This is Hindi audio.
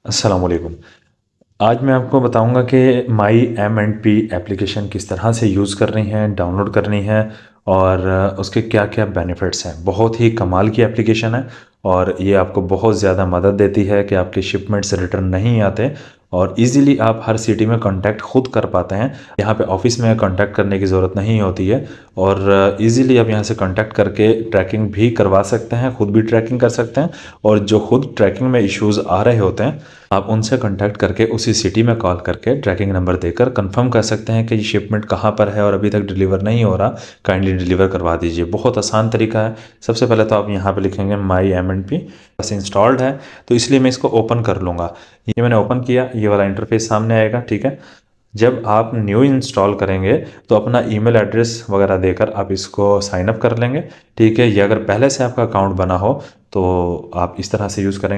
अस्सलाम वालेकुम। आज मैं आपको बताऊंगा कि माई एम एंड पी एप्लीकेशन किस तरह से यूज़ करनी है, डाउनलोड करनी है और उसके क्या क्या बेनिफिट्स हैं। बहुत ही कमाल की एप्लीकेशन है और ये आपको बहुत ज़्यादा मदद देती है कि आपके शिपमेंट्स रिटर्न नहीं आते और इजीली आप हर सिटी में कांटेक्ट खुद कर पाते हैं। यहाँ पे ऑफिस में कांटेक्ट करने की ज़रूरत नहीं होती है और इजीली आप यहाँ से कांटेक्ट करके ट्रैकिंग भी करवा सकते हैं, खुद भी ट्रैकिंग कर सकते हैं और जो खुद ट्रैकिंग में इश्यूज़ आ रहे होते हैं आप उनसे कांटेक्ट करके उसी सिटी में कॉल करके ट्रैकिंग नंबर देकर कंफर्म कर सकते हैं कि ये शिपमेंट कहाँ पर है और अभी तक डिलीवर नहीं हो रहा, काइंडली डिलीवर करवा दीजिए। बहुत आसान तरीका है। सबसे पहले तो आप यहाँ पे लिखेंगे माई एम एंड पी, बस इंस्टॉल्ड है तो इसलिए मैं इसको ओपन कर लूँगा। ये मैंने ओपन किया, ये वाला इंटरफेस सामने आएगा। ठीक है, जब आप न्यू इंस्टॉल करेंगे तो अपना ईमेल एड्रेस वगैरह देकर आप इसको साइन अप कर लेंगे। ठीक है, ये अगर पहले से आपका अकाउंट बना हो तो आप इस तरह से यूज़ करेंगे।